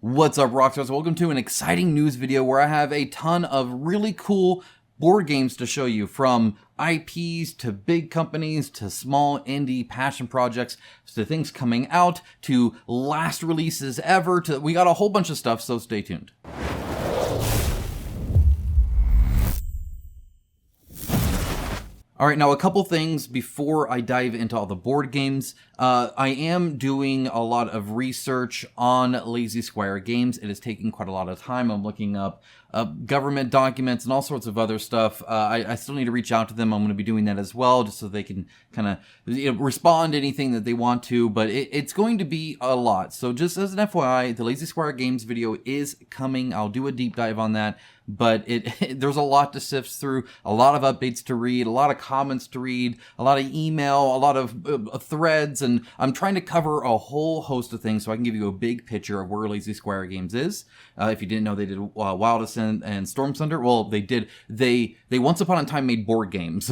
What's up, Rockstars? Welcome to an exciting news video where I have a ton of really cool board games to show you, from IPs to big companies to small indie passion projects to things coming out to last releases ever. We got a whole bunch of stuff, so stay tuned. All right, now a couple things before I dive into all the board games. I am doing a lot of research on Lazy Squire Games. It is taking quite a lot of time. I'm looking up government documents and all sorts of other stuff. I still need to reach out to them. I'm going to be doing that as well, just so they can kind of respond to anything that they want to. But it's going to be a lot. So just as an FYI, the Lazy Squire Games video is coming. I'll do a deep dive on that. But there's a lot to sift through, a lot of updates to read, a lot of comments to read, a lot of email, a lot of threads, and I'm trying to cover a whole host of things so I can give you a big picture of where Lazy Squire Games is. If you didn't know, they did Wild Ascent and Storm Thunder. Well, they did. They once upon a time made board games,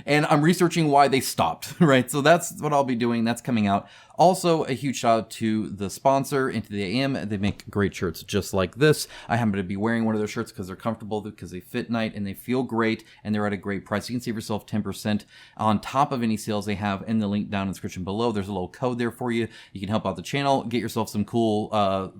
and I'm researching why they stopped, right? So that's what I'll be doing. That's coming out. Also, a huge shout out to the sponsor, Into the AM. They make great shirts just like this. I happen to be wearing one of their shirts because they're comfortable, because they fit nice, and they feel great, and they're at a great price. You can save yourself 10% on top of any sales they have in the link down in the description below. There's a little code there for you. You can help out the channel, get yourself some cool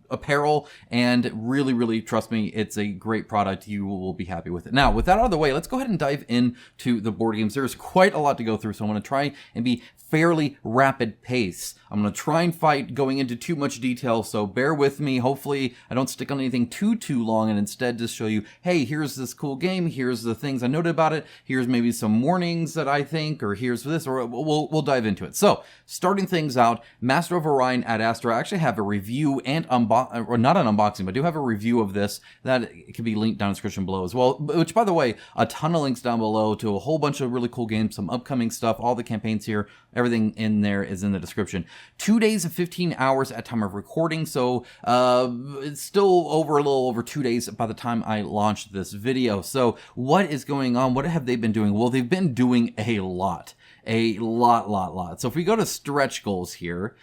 apparel, and really, trust me, it's a great product. You will be happy with it. Now, with that out of the way, let's go ahead and dive into the board games. There's quite a lot to go through, so I'm going to try and be fairly rapid pace. I'm going to try and fight going into too much detail, so bear with me. Hopefully, I don't stick on anything too long, and instead just show you, hey, here's this cool game, here's the things I noted about it, here's maybe some warnings that I think, or here's this, or we'll dive into it. So, starting things out, Master of Orion Ad Astra. I actually have a review and or not an unboxing, but I do have a review of this that it can be linked down in the description below as well, which, by the way, a ton of links down below to a whole bunch of really cool games, some upcoming stuff, all the campaigns here, everything in there is in the description. 2 days and 15 hours at time of recording, so it's still a little over 2 days by the time I launched this video. So what is going on? What have they been doing? Well, they've been doing a lot. So if we go to stretch goals here,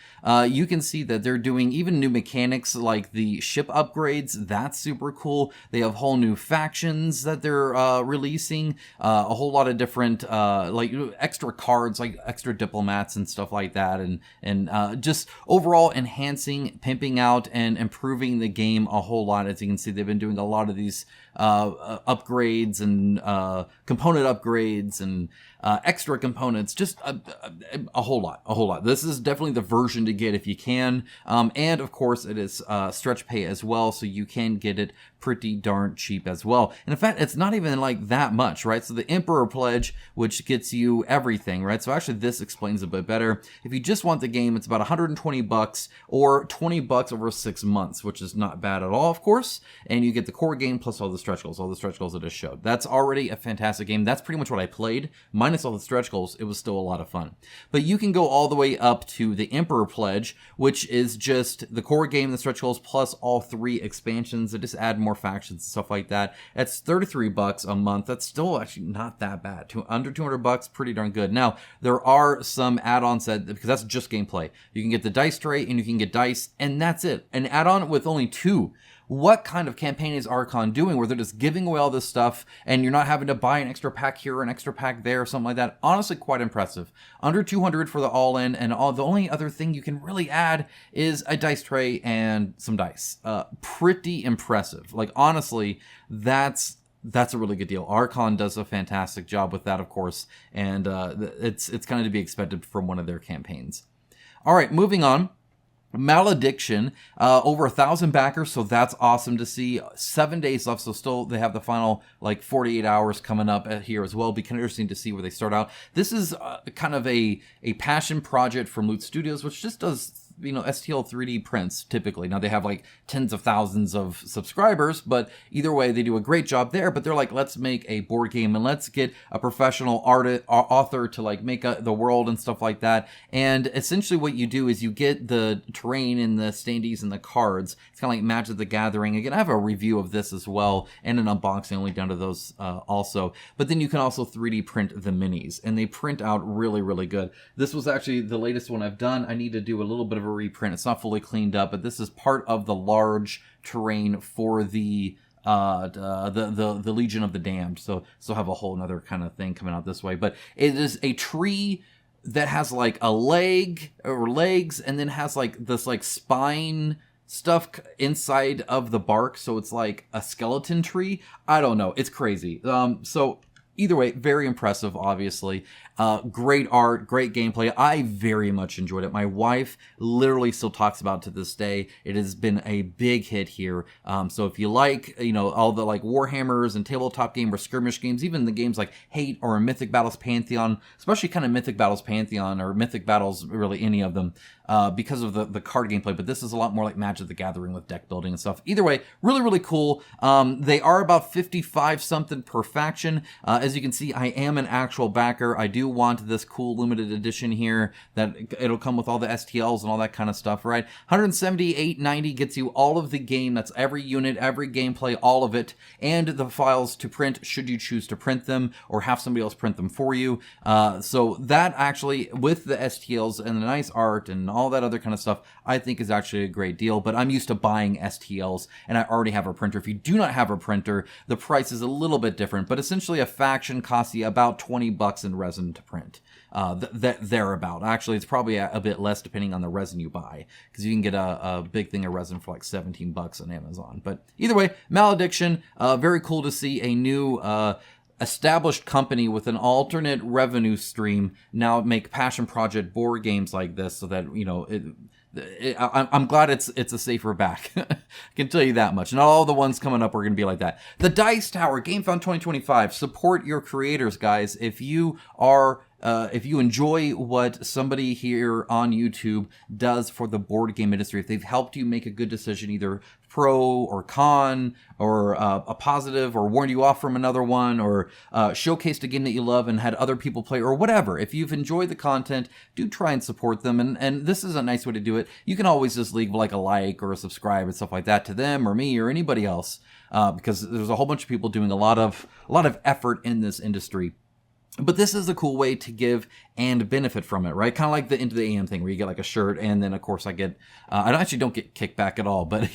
you can see that they're doing even new mechanics like the ship upgrades. That's super cool. They have whole new factions that they're releasing, a whole lot of different like extra cards, like extra diplomats and stuff like that, and just overall enhancing, pimping out, and improving the game a whole lot. As you can see, they've been doing a lot of these upgrades and component upgrades and extra components, just a whole lot. This is definitely the version to get if you can, and of course it is stretch pay as well, so you can get it pretty darn cheap as well. And in fact, it's not even like that much, right? So the Emperor Pledge, which gets you everything, right? So actually this explains a bit better. If you just want the game, it's about $120 or $20 over 6 months, which is not bad at all, of course. And you get the core game plus all the stretch goals I just showed. That's already a fantastic game. That's pretty much what I played. Minus all the stretch goals, it was still a lot of fun. But you can go all the way up to the Emperor Pledge, which is just the core game, the stretch goals, plus all 3 expansions that just add more factions and stuff like that. That's $33 a month. That's still actually not that bad. Under $200, pretty darn good. Now, there are some add-ons because that's just gameplay. You can get the dice tray and you can get dice, and that's it. An add-on with only 2. What kind of campaign is Archon doing where they're just giving away all this stuff and you're not having to buy an extra pack here or an extra pack there or something like that? Honestly, quite impressive. Under 200 for the all-in, and the only other thing you can really add is a dice tray and some dice. Pretty impressive. Like, honestly, that's a really good deal. Archon does a fantastic job with that, of course, and it's kind of to be expected from one of their campaigns. All right, moving on. Malediction, over 1,000 backers, so that's awesome to see. 7 days left, so still they have the final like 48 hours coming up here as well. It'll be kind of interesting to see where they start out. This is kind of a passion project from Loot Studios, which just does STL 3D prints typically. Now they have like tens of thousands of subscribers, but either way, they do a great job there. But they're like, let's make a board game and let's get a professional author to like make the world and stuff like that. And essentially what you do is you get the terrain and the standees and the cards. It's kind of like Magic the Gathering. Again, I have a review of this as well and an unboxing only down to those also. But then you can also 3D print the minis, and they print out really, really good. This was actually the latest one I've done. I need to do a little bit of a of a reprint. It's not fully cleaned up, but this is part of the large terrain for the Legion of the Damned. So have a whole another kind of thing coming out this way. But it is a tree that has like a leg or legs, and then has like this like spine stuff inside of the bark. So it's like a skeleton tree. I don't know. It's crazy. So either way, very impressive, obviously. Great art, great gameplay. I very much enjoyed it. My wife literally still talks about it to this day. It has been a big hit here. So if you like, all the like Warhammers and tabletop game or skirmish games, even the games like Hate or Mythic Battles Pantheon, especially kind of Mythic Battles Pantheon or Mythic Battles, really any of them, because of the card gameplay. But this is a lot more like Magic the Gathering with deck building and stuff. Either way, really, really cool. They are about 55 something per faction. As you can see, I am an actual backer. I do want this cool limited edition here that it'll come with all the STLs and all that kind of stuff, right? 178.90 gets you all of the game. That's every unit, every gameplay, all of it, and the files to print should you choose to print them or have somebody else print them for you. So that actually, with the STLs and the nice art and all that other kind of stuff, I think is actually a great deal. But I'm used to buying STLs and I already have a printer. If you do not have a printer, the price is a little bit different, but essentially a faction costs you about $20 in resin to print. Thereabout. Actually, it's probably a bit less depending on the resin you buy, because you can get a big thing of resin for like $17 on Amazon. But either way, Malediction, very cool to see a new established company with an alternate revenue stream now make passion project board games like this, so that I'm glad it's a safer back. I can tell you that much. And all the ones coming up are going to be like that. The Dice Tower GameFound 2025. Support your creators, guys. If you enjoy what somebody here on YouTube does for the board game industry, if they've helped you make a good decision, either pro or con, or a positive, or warned you off from another one, or showcased a game that you love and had other people play, or whatever. If you've enjoyed the content, do try and support them. And this is a nice way to do it. You can always just leave like a like or a subscribe and stuff like that to them or me or anybody else, because there's a whole bunch of people doing a lot of effort in this industry. But this is a cool way to give and benefit from it, right? Kind of like the Into the AM thing where you get like a shirt, and then of course I actually don't get kickback at all, but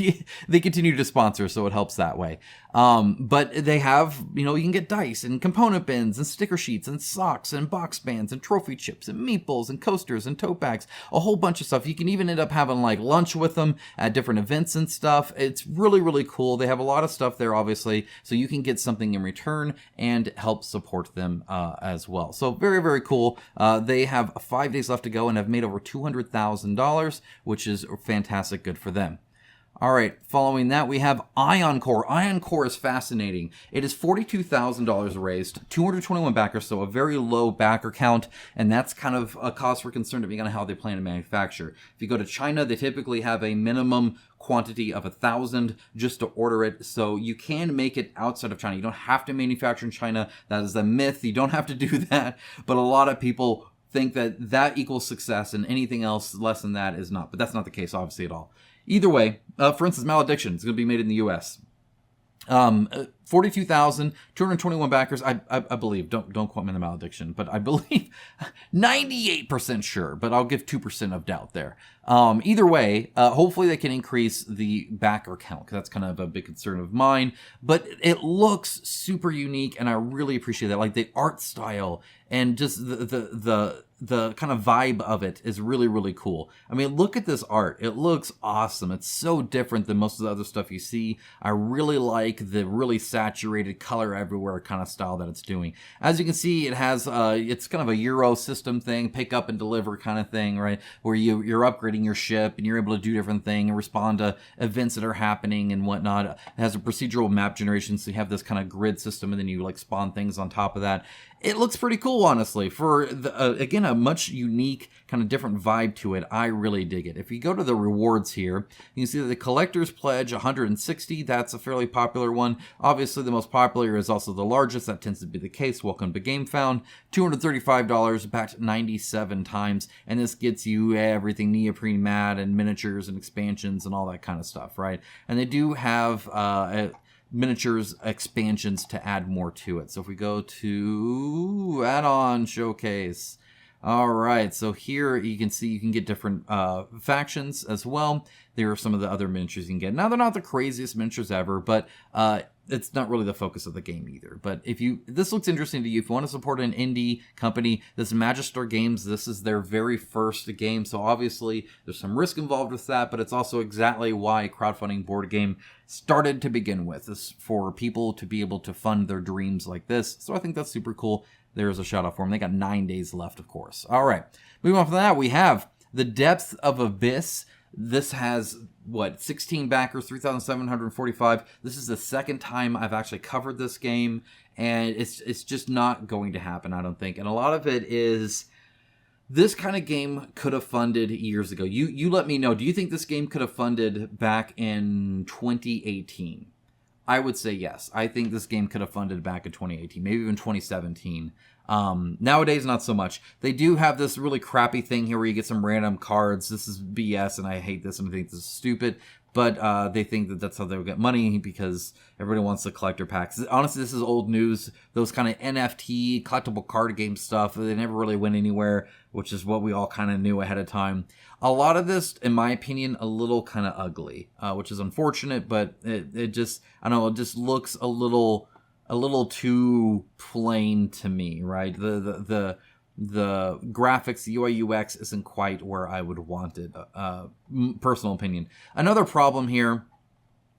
they continue to sponsor, so it helps that way. But they have, you can get dice and component bins and sticker sheets and socks and box bands and trophy chips and meatballs and coasters and tote bags, a whole bunch of stuff. You can even end up having like lunch with them at different events and stuff. It's really, really cool. They have a lot of stuff there, obviously, so you can get something in return and help support them as well. So very, very cool. They have 5 days left to go and have made over $200,000, which is fantastic. Good for them. All right, following that, we have Ion Core. Ion Core is fascinating. It is $42,000 raised, 221 backers, so a very low backer count, and that's kind of a cause for concern depending on how they plan to manufacture. If you go to China, they typically have a minimum quantity of 1,000 just to order it, so you can make it outside of China. You don't have to manufacture in China. That is a myth. You don't have to do that, but a lot of people think that equals success, and anything else less than that is not. But that's not the case, obviously, at all. Either way, for instance, Malediction is going to be made in the U.S. 42,221 backers. I believe. Don't quote me on the Malediction, but I believe 98% sure. But I'll give 2% of doubt there. Either way, hopefully they can increase the backer count, because that's kind of a big concern of mine. But it looks super unique, and I really appreciate that. Like the art style and just the kind of vibe of it is really, really cool. I mean, look at this art. It looks awesome. It's so different than most of the other stuff you see. I really like the really saturated color everywhere kind of style that it's doing. As you can see, it has it's kind of a Euro system thing, pick up and deliver kind of thing, right? Where you're upgrading your ship and you're able to do different things and respond to events that are happening and whatnot. It has a procedural map generation, so you have this kind of grid system, and then you like spawn things on top of that. It looks pretty cool, honestly. For, again, a much unique, kind of different vibe to it. I really dig it. If you go to the rewards here, you can see that the collector's pledge, 160. That's a fairly popular one. Obviously, the most popular is also the largest. That tends to be the case. Welcome to GameFound. $235, backed 97 times. And this gets you everything neoprene mat and miniatures and expansions and all that kind of stuff, right? And they do have miniatures expansions to add more to it. So if we go to add-on showcase, All right, so here you can see you can get different factions as well. There are some of the other miniatures you can get. Now, they're not the craziest miniatures ever, but it's not really the focus of the game either. But this looks interesting to you. If you want to support an indie company, this Magister Games, this is their very first game. So obviously there's some risk involved with that, but it's also exactly why a crowdfunding board game started to begin with, is for people to be able to fund their dreams like this. So I think that's super cool. There's a shout out for them. They got 9 days left, of course. All right. Moving on from that, we have The Depth of Abyss. This has, 16 backers, 3,745. This is the second time I've actually covered this game, and it's just not going to happen, I don't think. And a lot of it is, this kind of game could have funded years ago. You let me know. Do you think this game could have funded back in 2018? I would say yes. I think this game could have funded back in 2018, maybe even 2017. Nowadays, not so much. They do have this really crappy thing here where you get some random cards. This is BS, and I hate this, and I think this is stupid. But they think that that's how they'll get money because everybody wants the collector packs. Honestly, this is old news. Those kind of NFT, collectible card game stuff, they never really went anywhere, which is what we all kind of knew ahead of time. A lot of this, in my opinion, a little kind of ugly, which is unfortunate, but it just, I don't know, it just looks a little too plain to me, right? The graphics, the UI UX isn't quite where I would want it. Personal opinion. Another problem here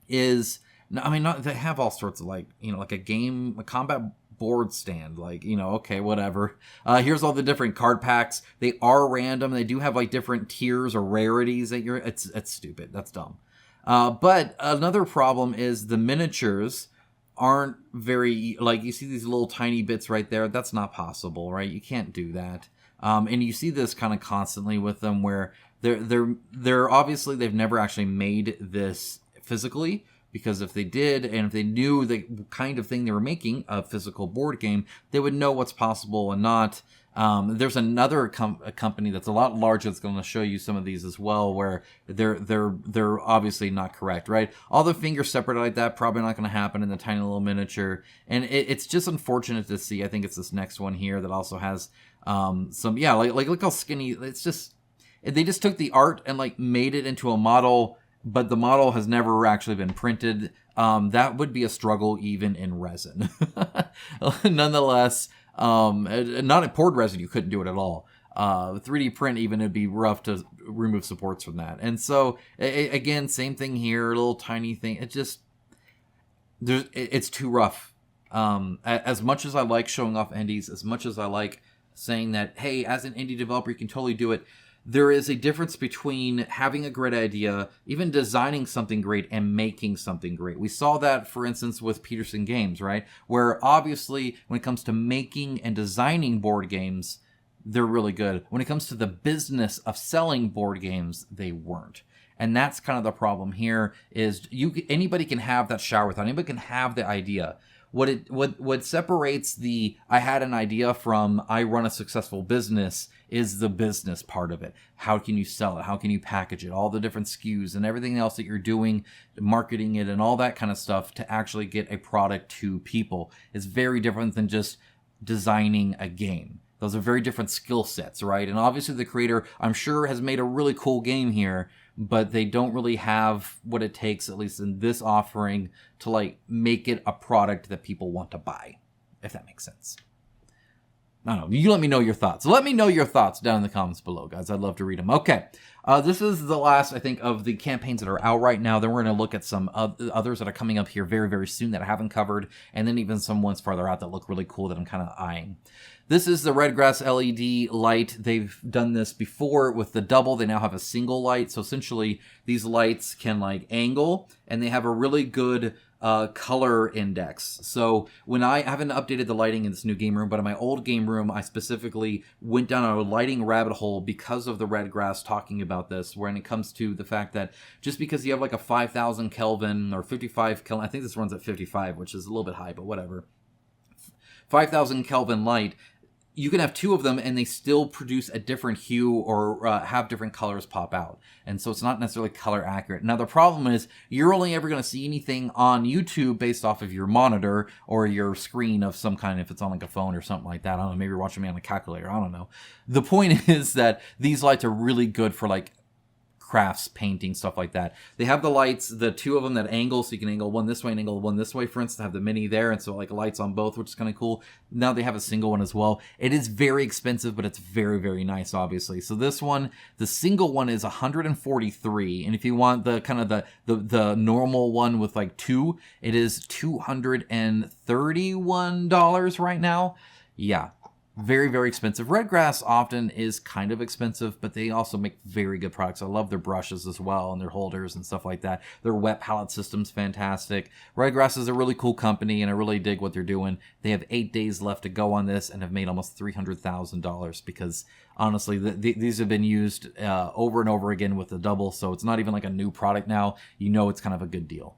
is, they have all sorts of like a combat board stand, okay, whatever. Here's all the different card packs. They are random. They do have like different tiers or rarities that it's stupid. That's dumb. But another problem is the miniatures aren't very, you see these little tiny bits right there. That's not possible, right? You can't do that. And you see this kind of constantly with them where they're obviously, they've never actually made this physically, because if they did, and if they knew the kind of thing they were making, a physical board game, they would know what's possible and not. There's another company that's a lot larger that's going to show you some of these as well, where they're obviously not correct, right? All the fingers separated like that, probably not going to happen in the tiny little miniature, and it's just unfortunate to see. I think it's this next one here that also has some, look how skinny. It's just, they just took the art and made it into a model, but the model has never actually been printed. That would be a struggle even in resin. Nonetheless. Not in poured resin, you couldn't do it at all. 3D print, even, it'd be rough to remove supports from that. And so, again, same thing here, a little tiny thing. It's too rough. As much as I like showing off indies, as much as I like saying that, hey, as an indie developer, you can totally do it, there is a difference between having a great idea, even designing something great, and making something great. We saw that, for instance, with Peterson Games, right? Where obviously, when it comes to making and designing board games, they're really good. When it comes to the business of selling board games, they weren't. And that's kind of the problem here, is anybody can have that shower thought, anybody can have the idea. What separates the I had an idea from I run a successful business is the business part of it. How can you sell it? How can you package it? All the different SKUs and everything else that you're doing, marketing it and all that kind of stuff to actually get a product to people is very different than just designing a game. Those are very different skill sets, right? And obviously the creator, I'm sure, has made a really cool game here, but they don't really have what it takes, at least in this offering, to make it a product that people want to buy, if that makes sense. I don't know. You let me know your thoughts. Let me know your thoughts down in the comments below, guys. I'd love to read them. Okay. This is the last, I think, of the campaigns that are out right now. Then we're going to look at some others that are coming up here very, very soon that I haven't covered, and then even some ones farther out that look really cool that I'm kind of eyeing. This is the Redgrass LED light. They've done this before with the double. They now have a single light. So essentially, these lights can angle, and they have a really good color index. So when I haven't updated the lighting in this new game room, but in my old game room, I specifically went down a lighting rabbit hole because of the Redgrass talking about this, when it comes to the fact that just because you have a 5,000 Kelvin or 55 Kelvin, I think this runs at 55, which is a little bit high, but whatever. 5,000 Kelvin light, you can have two of them and they still produce a different hue or have different colors pop out. And so it's not necessarily color accurate. Now, the problem is you're only ever going to see anything on YouTube based off of your monitor or your screen of some kind, if it's on like a phone or something like that. I don't know, maybe you're watching me on a calculator. I don't know. The point is that these lights are really good for like crafts, painting, stuff like that. They have the lights, the two of them that angle, so you can angle one this way and angle one this way, for instance, have the mini there, and so like lights on both, which is kind of cool. Now they have a single one as well. It is very expensive, but it's very, very nice, obviously. So this one, the single one is $143, and if you want the kind of the normal one with like two, it is $231 right now. Yeah. Very, very expensive. Redgrass often is kind of expensive, but they also make very good products. I love their brushes as well and their holders and stuff like that. Their wet palette system's fantastic. Redgrass is a really cool company, and I really dig what they're doing. They have 8 days left to go on this and have made almost $300,000 because, honestly, these have been used over and over again with the double, so it's not even like a new product now. You know it's kind of a good deal.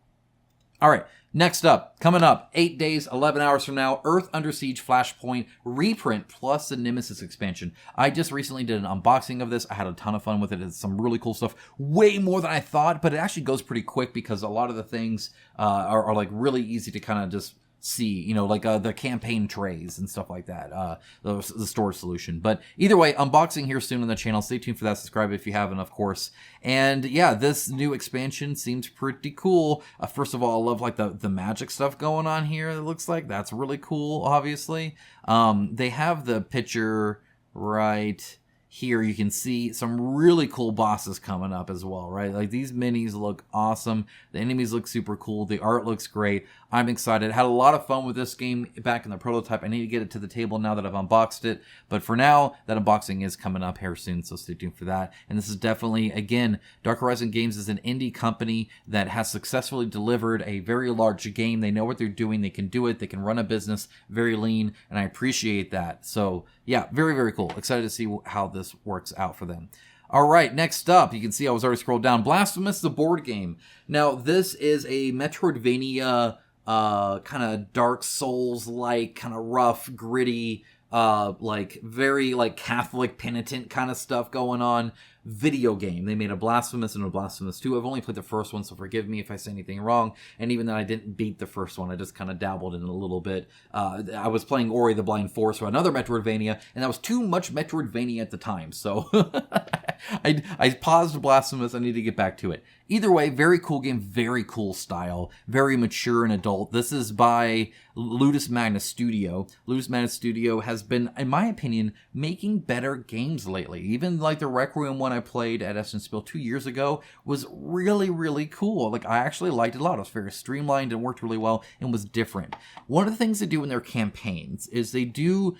All right, next up, coming up, 8 days, 11 hours from now, Earth Under Siege Flashpoint reprint plus the Nemesis expansion. I just recently did an unboxing of this. I had a ton of fun with it. It's some really cool stuff, way more than I thought, but it actually goes pretty quick because a lot of the things are like really easy to kind of just see, you know, like the campaign trays and stuff like that, the storage solution. But either way, unboxing here soon on the channel. Stay tuned for that. Subscribe if you haven't, of course. And yeah, this new expansion seems pretty cool. First of all, I love like the magic stuff going on here. It looks like that's really cool, obviously. They have the picture right here. You can see some really cool bosses coming up as well, right? Like these minis look awesome. The enemies look super cool. The art looks great. I'm excited. Had a lot of fun with this game back in the prototype. I need to get it to the table now that I've unboxed it. But for now, that unboxing is coming up here soon, so stay tuned for that. And this is definitely, again, Dark Horizon Games is an indie company that has successfully delivered a very large game. They know what they're doing. They can do it. They can run a business very lean, and I appreciate that. So yeah, very, very cool. Excited to see how this works out for them. All right, next up, you can see I was already scrolled down. Blasphemous, the board game. Now, this is a Metroidvania, kind of Dark Souls-like, kind of rough, gritty, like very like Catholic penitent kind of stuff going on video game. They made a Blasphemous and a Blasphemous 2. I've only played the first one, so forgive me if I say anything wrong. And even though I didn't beat the first one, I just kind of dabbled in it a little bit. I was playing Ori the Blind Forest, or another Metroidvania, and that was too much Metroidvania at the time. So I paused Blasphemous. I need to get back to it. Either way, very cool game, very cool style, very mature and adult. This is by Ludus Magnus Studio. Ludus Magnus Studio has been, in my opinion, making better games lately. Even like the Requiem one I played at Ascendancy 2 years ago was really, really cool. Like, I actually liked it a lot. It was very streamlined and worked really well and was different. One of the things they do in their campaigns is they do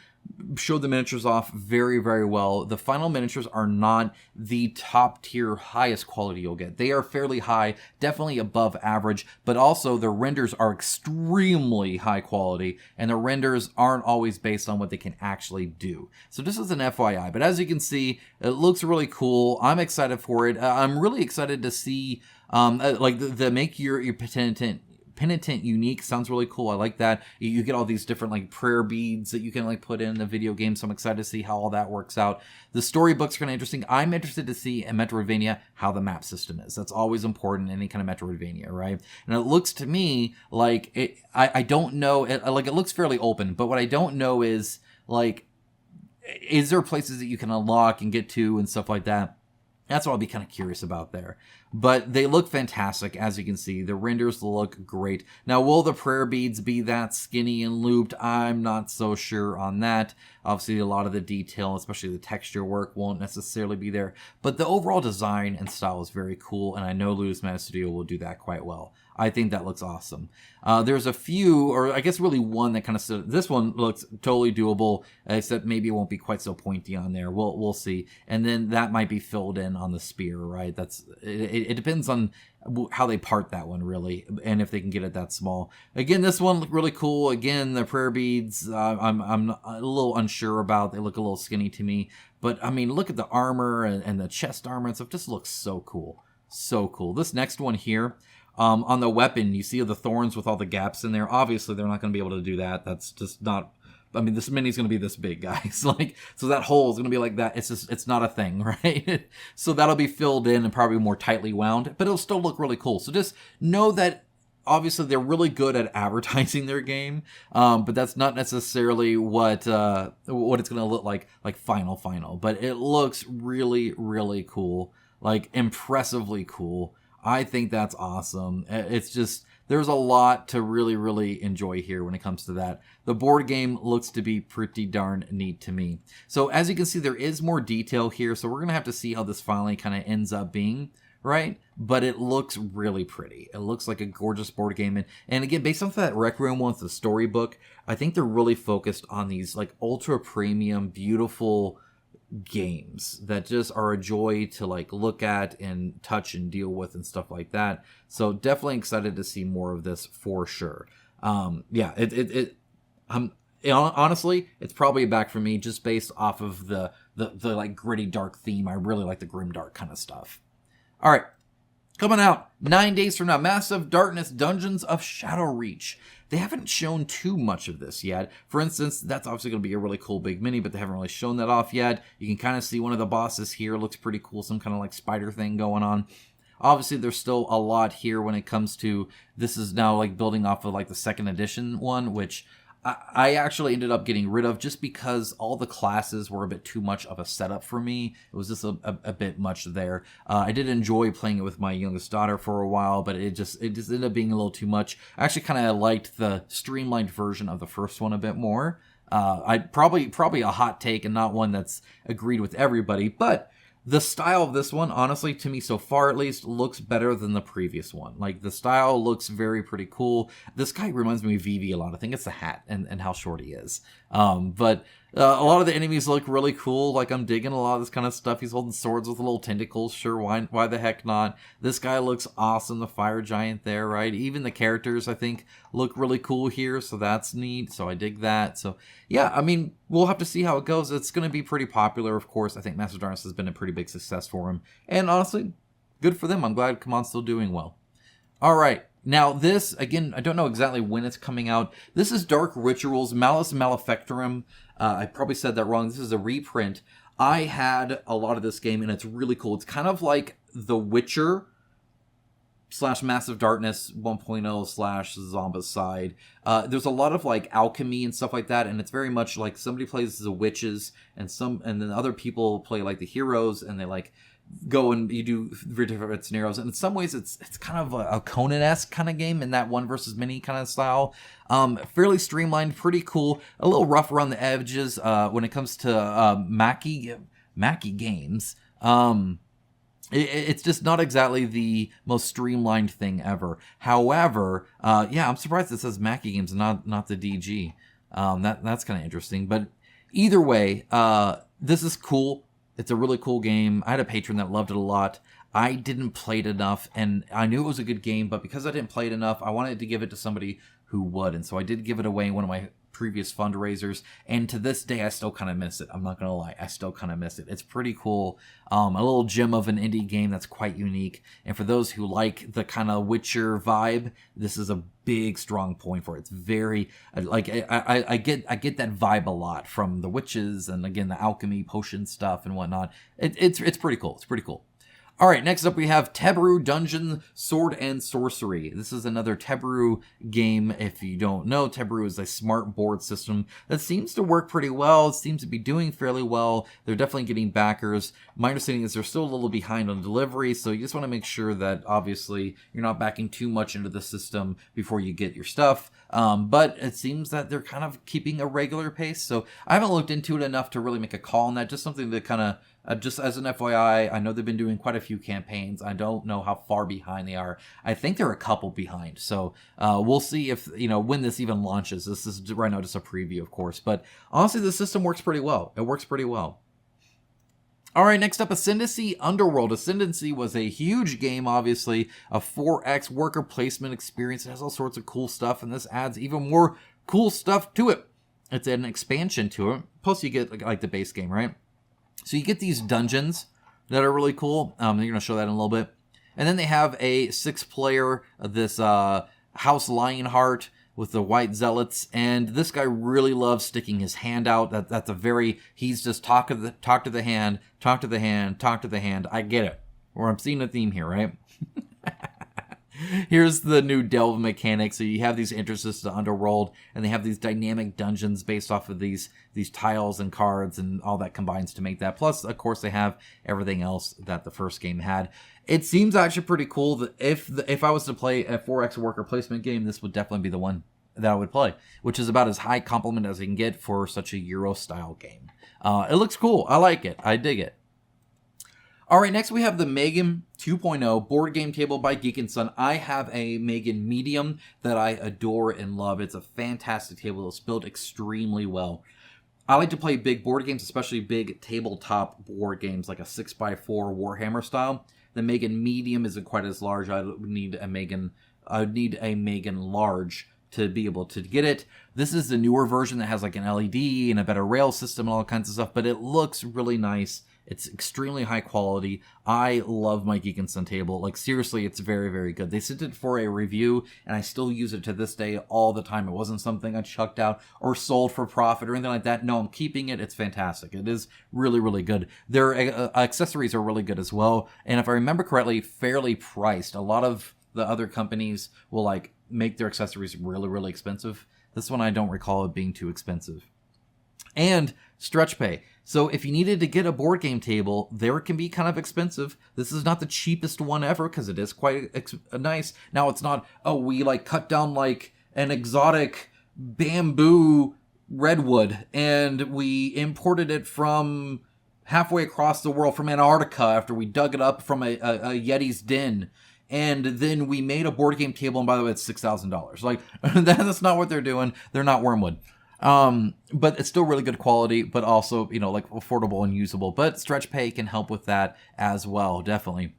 show the miniatures off very, very well. The final miniatures are not the top tier, highest quality you'll get. They are fairly high, definitely above average, but also the renders are extremely high quality, and the renders aren't always based on what they can actually do. So this is an FYI, but as you can see, it looks really cool. I'm excited for it. I'm really excited to see like the make your penitent unique sounds really cool. I like that. You get all these different like prayer beads that you can like put in the video game, so I'm excited to see how all that works out. The storybooks are kind of interesting. I'm interested to see in Metroidvania how the map system is. That's always important in any kind of Metroidvania, right? And it looks to me like it. I don't know. It looks fairly open, but what I don't know is like, is there places that you can unlock and get to and stuff like that? That's what I'll be kind of curious about there. But they look fantastic, as you can see. The renders look great. Now, will the prayer beads be that skinny and looped? I'm not so sure on that. Obviously, a lot of the detail, especially the texture work, won't necessarily be there. But the overall design and style is very cool, and I know Ludus Magnus Studio will do that quite well. I think that looks awesome. There's a few, or I guess really one that kind of, this one looks totally doable, except maybe it won't be quite so pointy on there. We'll see. And then that might be filled in on the spear, right? It depends on how they part that one, really, and if they can get it that small. Again, this one looked really cool. Again, the prayer beads, I'm a little unsure about. They look a little skinny to me. But, I mean, look at the armor and the chest armor and stuff. Just looks so cool. So cool. This next one here, on the weapon, you see the thorns with all the gaps in there. Obviously, they're not going to be able to do that. That's just not I mean, this mini is going to be this big, guys. Like, so that hole is going to be like that. It's just, it's not a thing, right? So that'll be filled in and probably more tightly wound, but it'll still look really cool. So just know that obviously they're really good at advertising their game, but that's not necessarily what it's going to look like final. But it looks really, really cool, like impressively cool. I think that's awesome. It's just, there's a lot to really, really enjoy here when it comes to that. The board game looks to be pretty darn neat to me. So as you can see, there is more detail here. So we're going to have to see how this finally kind of ends up being, right? But it looks really pretty. It looks like a gorgeous board game. And again, based off that Rec Room one with the storybook, I think they're really focused on these like ultra premium, beautiful games that just are a joy to like look at and touch and deal with and stuff like that. So definitely excited to see more of this for sure. Honestly, it's probably back for me just based off of the like gritty dark theme. I really like the grimdark kind of stuff. All right, coming out 9 days from now, Massive Darkness Dungeons of Shadowreach. They haven't shown too much of this yet. For instance, that's obviously going to be a really cool big mini, but they haven't really shown that off yet. You can kind of see one of the bosses here. Looks pretty cool. Some kind of like spider thing going on. Obviously, there's still a lot here when it comes to, this is now like building off of like the second edition one, which I actually ended up getting rid of just because all the classes were a bit too much of a setup for me. It was just a bit much there. I did enjoy playing it with my youngest daughter for a while, but it just ended up being a little too much. I actually kind of liked the streamlined version of the first one a bit more. I probably a hot take and not one that's agreed with everybody, but the style of this one, honestly, to me so far at least, looks better than the previous one. Like, the style looks pretty cool. This guy reminds me of Vivi a lot. I think it's the hat and how short he is. But a lot of the enemies look really cool. Like, I'm digging a lot of this kind of stuff. He's holding swords with little tentacles. Sure, why the heck not? This guy looks awesome. The fire giant there, right? Even the characters, I think, look really cool here. So that's neat. So I dig that. So, yeah, I mean, we'll have to see how it goes. It's going to be pretty popular, of course. I think Master Darkness has been a pretty big success for him. And honestly, good for them. I'm glad Kamon's still doing well. All right. Now this, again, I don't know exactly when it's coming out. This is Dark Rituals, Malus Maleficarum. I probably said that wrong. This is a reprint. I had a lot of this game, and it's really cool. It's kind of like The Witcher / Massive Darkness 1.0 / Zombicide. There's a lot of like alchemy and stuff like that, and it's very much like somebody plays the witches, and then other people play like the heroes, and they like go and you do different scenarios. And in some ways, it's kind of a Conan-esque kind of game in that one versus many kind of style. Fairly streamlined, pretty cool. A little rough around the edges when it comes to Mackie games. It's just not exactly the most streamlined thing ever. However, I'm surprised it says Mackie Games, not the DG. That's kind of interesting. But either way, this is cool. It's a really cool game. I had a patron that loved it a lot. I didn't play it enough, and I knew it was a good game, but because I didn't play it enough, I wanted to give it to somebody who would. And so I did give it away in one of my previous fundraisers, and to this day I still kind of miss it. I'm not gonna lie, I still kind of miss it. It's pretty cool. A little gem of an indie game that's quite unique, and for those who like the kind of Witcher vibe, this is a big strong point for it. It's very like I get that vibe a lot from the witches, and again the alchemy potion stuff and whatnot. It's pretty cool. It's pretty cool. All right, next up we have Teburu Dungeon Sword and Sorcery. This is another Teburu game. If you don't know, Teburu is a smart board system that seems to work pretty well. It seems to be doing fairly well. They're definitely getting backers. My understanding is they're still a little behind on delivery, so you just want to make sure that obviously you're not backing too much into the system before you get your stuff. But it seems that they're kind of keeping a regular pace, so I haven't looked into it enough to really make a call on that. Just something to kind of just as an FYI, I know they've been doing quite a few campaigns. I don't know how far behind they are. I think they're a couple behind. So we'll see if, when this even launches. This is right now just a preview, of course. But honestly, the system works pretty well. It works pretty well. All right, next up, Ascendancy Underworld. Ascendancy was a huge game, obviously, a 4X worker placement experience. It has all sorts of cool stuff, and this adds even more cool stuff to it. It's an expansion to it. Plus, you get like the base game, right? So you get these dungeons that are really cool. They're going to show that in a little bit. And then they have a 6-player, this House Lionheart. with the white zealots, and this guy really loves sticking his hand out. That's a very, he's just talk to the hand, talk to the hand, talk to the hand. I get it. Or I'm seeing a theme here, right? Here's the new delve mechanic. So you have these entrances to Underworld, and they have these dynamic dungeons based off of these tiles and cards, and all that combines to make that. Plus, of course, they have everything else that the first game had. It seems actually pretty cool that if I was to play a 4X worker placement game, this would definitely be the one that I would play, which is about as high compliment as I can get for such a Euro-style game. It looks cool. I like it. I dig it. All right, next we have the Megan 2.0 board game table by Geek & Son. I have a Megan Medium that I adore and love. It's a fantastic table. It's built extremely well. I like to play big board games, especially big tabletop board games like a 6x4 Warhammer style. The Megan Medium isn't quite as large. I would need a Megan large to be able to get it. This is the newer version that has like an LED and a better rail system and all kinds of stuff, but it looks really nice. It's extremely high quality. I love my Geek & Son table. Like, seriously, it's very, very good. They sent it for a review, and I still use it to this day all the time. It wasn't something I chucked out or sold for profit or anything like that. No, I'm keeping it. It's fantastic. It is really, really good. Their accessories are really good as well. And if I remember correctly, fairly priced. A lot of the other companies will, like, make their accessories really, really expensive. This one, I don't recall it being too expensive. And stretch pay. So if you needed to get a board game table, there can be kind of expensive. This is not the cheapest one ever because it is quite nice. Now, it's not, oh, we like cut down like an exotic bamboo redwood and we imported it from halfway across the world, from Antarctica, after we dug it up from a Yeti's den. And then we made a board game table, and by the way, it's $6,000. Like, that's not what they're doing. They're not Wormwood. But it's still really good quality, but also, you know, like affordable and usable. But stretch pay can help with that as well, definitely.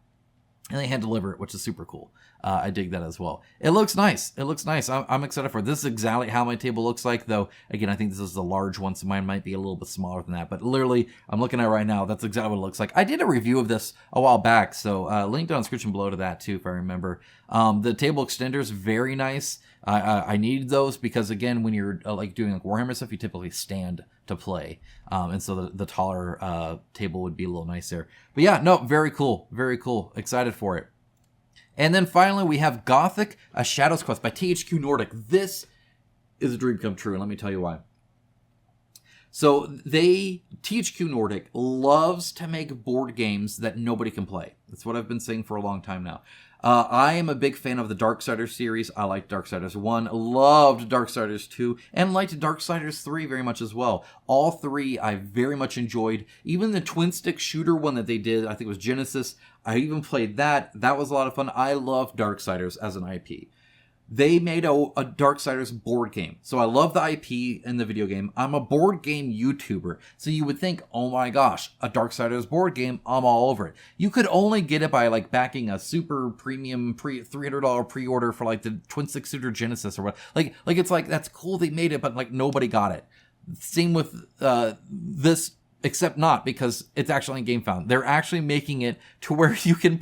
And they hand deliver it, which is super cool. I dig that as well. It looks nice. It looks nice. I'm excited for it. This is exactly how my table looks like, though. Again, I think this is the large one, so mine might be a little bit smaller than that. But literally, I'm looking at it right now. That's exactly what it looks like. I did a review of this a while back, so link down in the description below to that, too, if I remember. The table extenders, very nice. I need those because, again, when you're like doing like Warhammer stuff, you typically stand to play. And so the taller table would be a little nicer. But yeah, no, very cool. Very cool. Excited for it. And then finally, we have Gothic, A Shadow's Quest by THQ Nordic. This is a dream come true, and let me tell you why. So THQ Nordic loves to make board games that nobody can play. That's what I've been saying for a long time now. I am a big fan of the Darksiders series. I liked Darksiders 1, loved Darksiders 2, and liked Darksiders 3 very much as well. All three I very much enjoyed. Even the twin-stick shooter one that they did, I think it was Genesis, I even played that. That was a lot of fun. I love Darksiders as an IP. They made a Darksiders board game. So I love the IP in the video game. I'm a board game YouTuber. So you would think, oh my gosh, a Darksiders board game, I'm all over it. You could only get it by like backing a super premium $300 pre-order for like the twin stick shooter Genesis or what. Like it's like, that's cool they made it, but like nobody got it. Same with this, except not, because it's actually in GameFound. They're actually making it to where you can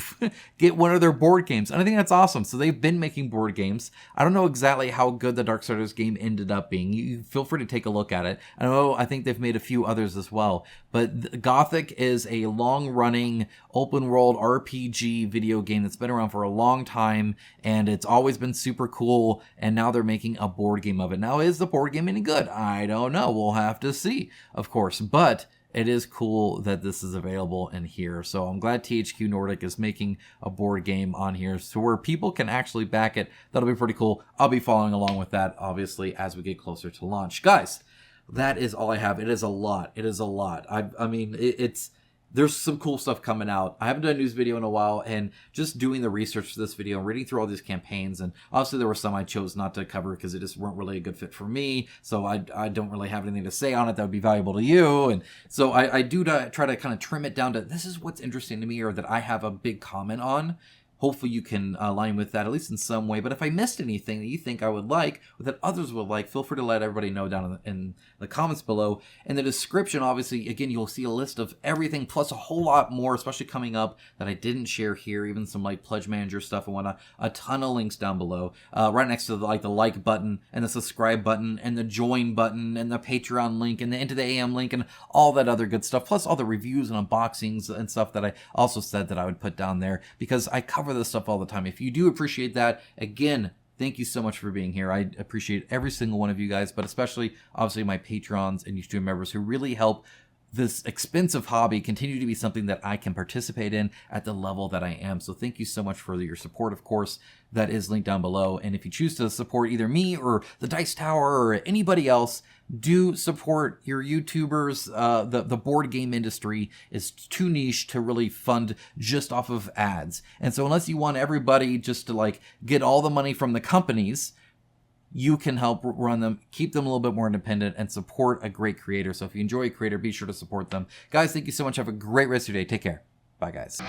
get one of their board games. And I think that's awesome. So they've been making board games. I don't know exactly how good the Darksiders game ended up being. You feel free to take a look at it. I think they've made a few others as well. But Gothic is a long-running open-world RPG video game that's been around for a long time, and it's always been super cool, and now they're making a board game of it. Now, is the board game any good? I don't know. We'll have to see, of course. But it is cool that this is available in here. So I'm glad THQ Nordic is making a board game on here so where people can actually back it. That'll be pretty cool. I'll be following along with that, obviously, as we get closer to launch. Guys, that is all I have. It is a lot. It is a lot. I mean, there's some cool stuff coming out. I haven't done a news video in a while, and just doing the research for this video and reading through all these campaigns, and obviously there were some I chose not to cover because it just weren't really a good fit for me, so I don't really have anything to say on it that would be valuable to you, and so I do try to kind of trim it down to, this is what's interesting to me or that I have a big comment on. hopefully you can align with that, at least in some way. But if I missed anything that you think I would like, or that others would like, feel free to let everybody know down in the comments below. In the description, obviously, again, you'll see a list of everything, plus a whole lot more, especially coming up, that I didn't share here, even some like Pledge Manager stuff and whatnot. A ton of links down below, right next to the like button, and the subscribe button, and the join button, and the Patreon link, and the Into the AM link, and all that other good stuff, plus all the reviews and unboxings and stuff that I also said that I would put down there, because I cover this stuff all the time. If you do appreciate that, again, thank you so much for being here. I appreciate every single one of you guys, but especially, obviously, my patrons and YouTube members who really help this expensive hobby continue to be something that I can participate in at the level that I am. So thank you so much for your support, of course. That is linked down below. And if you choose to support either me or the Dice Tower or anybody else, do support your YouTubers. The board game industry is too niche to really fund just off of ads. And so unless you want everybody just to like get all the money from the companies, you can help run them, keep them a little bit more independent, and support a great creator. So if you enjoy a creator, be sure to support them. Guys, thank you so much. Have a great rest of your day. Take care. Bye, guys.